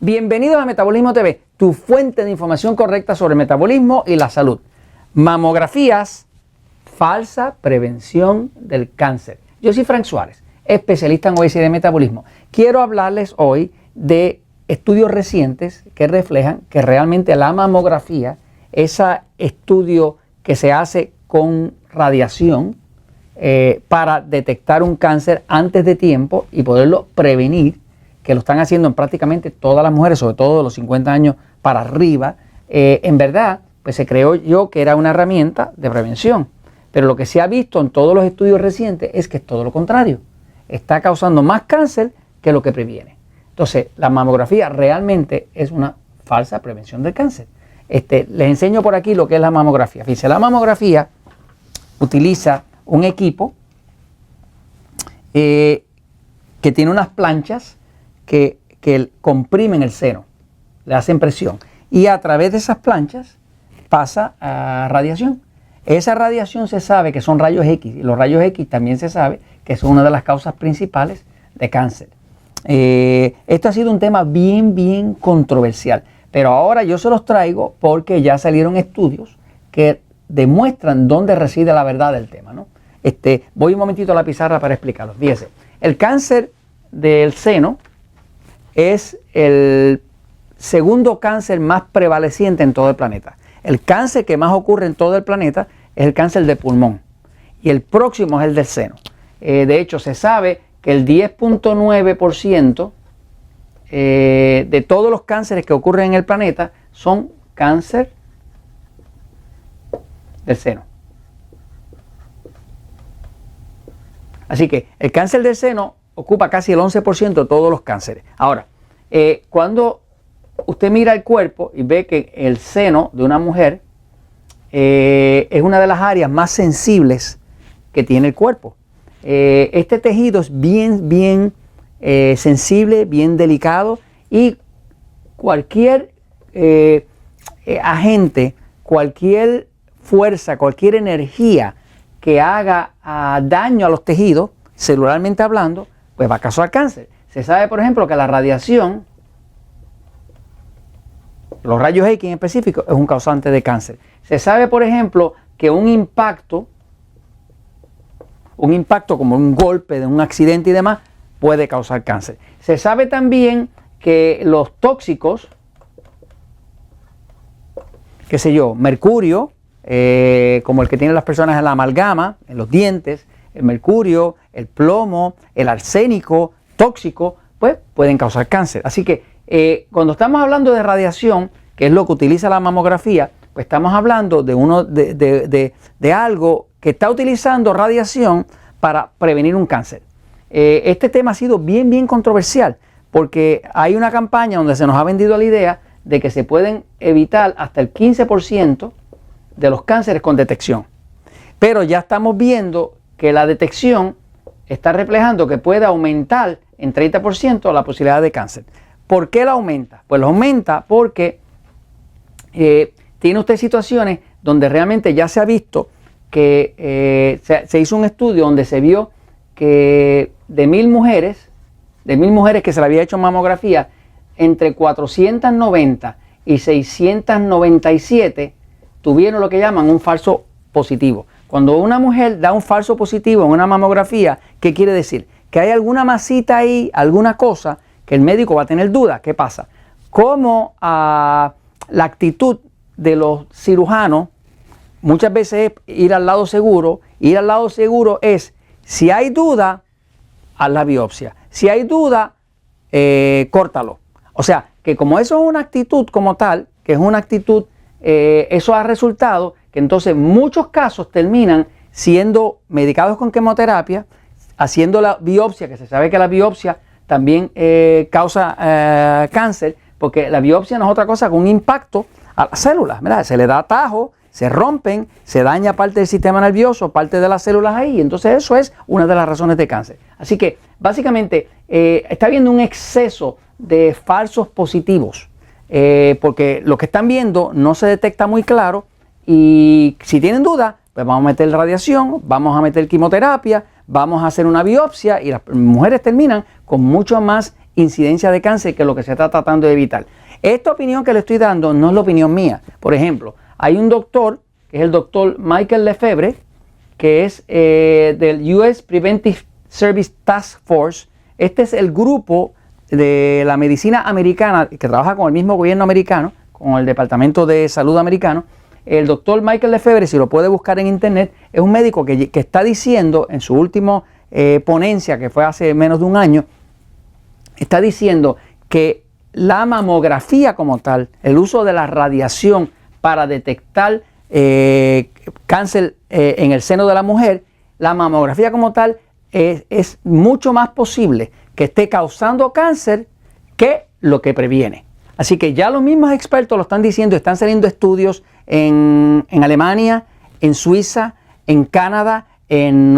Bienvenidos a Metabolismo TV, tu fuente de información correcta sobre el metabolismo y la salud. Mamografías, falsa prevención del cáncer. Yo soy Frank Suárez, especialista en obesidad y metabolismo. Quiero hablarles hoy de estudios recientes que reflejan que realmente la mamografía, ese estudio que se hace con radiación para detectar un cáncer antes de tiempo y poderlo prevenir, que lo están haciendo en prácticamente todas las mujeres, sobre todo de los 50 años para arriba, en verdad, pues se creó yo que era una herramienta de prevención. Pero lo que se ha visto en todos los estudios recientes es que es todo lo contrario. Está causando más cáncer que lo que previene. Entonces, la mamografía realmente es una falsa prevención del cáncer. Les enseño por aquí lo que es la mamografía. Fíjense, la mamografía utiliza un equipo que tiene unas planchas que comprimen el seno, le hacen presión y a través de esas planchas pasa a radiación. Esa radiación se sabe que son rayos X y los rayos X también se sabe que son una de las causas principales de cáncer. Esto ha sido un tema bien controversial, pero ahora yo se los traigo porque ya salieron estudios que demuestran dónde reside la verdad del tema, ¿no? Voy un momentito a la pizarra para explicarlo. Fíjense, el cáncer del seno es el segundo cáncer más prevaleciente en todo el planeta. El cáncer que más ocurre en todo el planeta es el cáncer de pulmón y el próximo es el del seno. De hecho, se sabe que el 10.9% de todos los cánceres que ocurren en el planeta son cáncer del seno. Así que el cáncer del seno ocupa casi el 11% de todos los cánceres. Ahora, cuando usted mira el cuerpo y ve que el seno de una mujer es una de las áreas más sensibles que tiene el cuerpo. Este tejido es bien sensible, bien delicado y cualquier agente, cualquier fuerza, cualquier energía que haga daño a los tejidos, celularmente hablando, pues va a causar cáncer. Se sabe, por ejemplo, que la radiación, los rayos X en específico, es un causante de cáncer. Se sabe, por ejemplo, que un impacto como un golpe de un accidente y demás, puede causar cáncer. Se sabe también que los tóxicos, qué sé yo, mercurio, como el que tienen las personas en la amalgama, en los dientes, el mercurio, el plomo, el arsénico, tóxico, pues pueden causar cáncer. Así que cuando estamos hablando de radiación, que es lo que utiliza la mamografía, pues estamos hablando de algo que está utilizando radiación para prevenir un cáncer. Este tema ha sido bien controversial porque hay una campaña donde se nos ha vendido la idea de que se pueden evitar hasta el 15% de los cánceres con detección. Pero ya estamos viendo que la detección está reflejando que puede aumentar en 30% la posibilidad de cáncer. ¿Por qué la aumenta? Pues la aumenta porque tiene usted situaciones donde realmente ya se ha visto que se hizo un estudio donde se vio que de 1,000 mujeres que se le había hecho mamografía, entre 490 y 697 tuvieron lo que llaman un falso positivo. Cuando una mujer da un falso positivo en una mamografía, ¿qué quiere decir? Que hay alguna masita ahí, alguna cosa que el médico va a tener duda. ¿Qué pasa? Como la actitud de los cirujanos muchas veces es ir al lado seguro. Ir al lado seguro es, si hay duda, haz la biopsia. Si hay duda, córtalo. O sea, que como eso es una actitud como tal, que es una actitud, eso ha resultado que entonces muchos casos terminan siendo medicados con quimioterapia, haciendo la biopsia, que se sabe que la biopsia también causa cáncer, porque la biopsia no es otra cosa que un impacto a las células, ¿verdad? Se le da atajo, se rompen, se daña parte del sistema nervioso, parte de las células ahí, entonces eso es una de las razones de cáncer. Así que básicamente está habiendo un exceso de falsos positivos, porque lo que están viendo no se detecta muy claro y si tienen duda, pues vamos a meter radiación, vamos a meter quimioterapia, vamos a hacer una biopsia y las mujeres terminan con mucho más incidencia de cáncer, que es lo que se está tratando de evitar. Esta opinión que le estoy dando no es la opinión mía. Por ejemplo, hay un doctor, que es el doctor Michael Lefebvre, que es del US Preventive Service Task Force. Este es el grupo de la medicina americana que trabaja con el mismo gobierno americano, con el Departamento de Salud americano. El doctor Michael Lefebvre, si lo puede buscar en internet, es un médico que está diciendo en su última ponencia, que fue hace menos de un año, está diciendo que la mamografía como tal, el uso de la radiación para detectar cáncer en el seno de la mujer, la mamografía como tal es mucho más posible que esté causando cáncer que lo que previene. Así que ya los mismos expertos lo están diciendo, están saliendo estudios en Alemania, en Suiza, en Canadá, en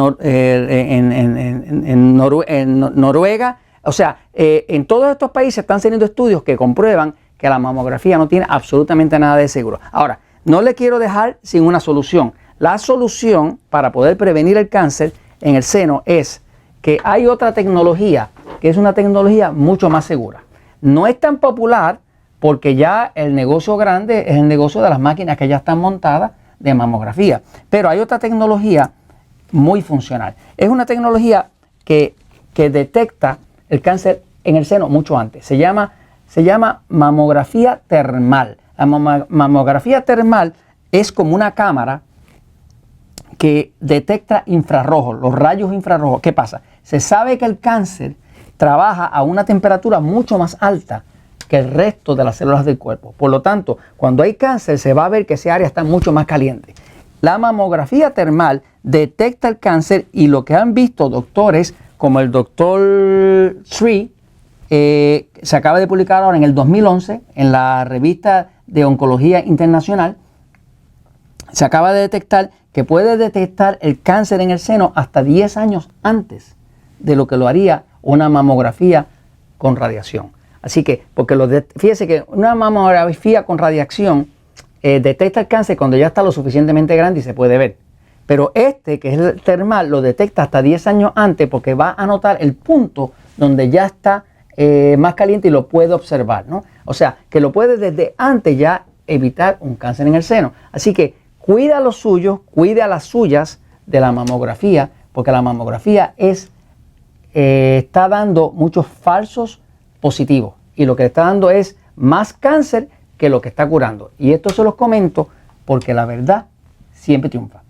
Noruega. O sea, en todos estos países están saliendo estudios que comprueban que la mamografía no tiene absolutamente nada de seguro. Ahora, no le quiero dejar sin una solución. La solución para poder prevenir el cáncer en el seno es que hay otra tecnología, que es una tecnología mucho más segura. No es tan popular porque ya el negocio grande es el negocio de las máquinas que ya están montadas de mamografía. Pero hay otra tecnología muy funcional. Es una tecnología que detecta el cáncer en el seno mucho antes. Se llama mamografía termal. La mamografía termal es como una cámara que detecta infrarrojos, los rayos infrarrojos. ¿Qué pasa? Se sabe que el cáncer trabaja a una temperatura mucho más alta que el resto de las células del cuerpo. Por lo tanto, cuando hay cáncer se va a ver que esa área está mucho más caliente. La mamografía termal detecta el cáncer y lo que han visto doctores como el doctor Sri, se acaba de publicar ahora en el 2011 en la revista de Oncología Internacional, se acaba de detectar que puede detectar el cáncer en el seno hasta 10 años antes de lo que lo haría una mamografía con radiación. Así que, fíjese que una mamografía con radiación detecta el cáncer cuando ya está lo suficientemente grande y se puede ver. Pero que es el termal, lo detecta hasta 10 años antes porque va a notar el punto donde ya está más caliente y lo puede observar, ¿no? O sea, que lo puede desde antes ya evitar un cáncer en el seno. Así que cuida a los suyos, cuide a las suyas de la mamografía, porque la mamografía está dando muchos falsos positivos y lo que está dando es más cáncer que lo que está curando. Y esto se los comento porque la verdad siempre triunfa.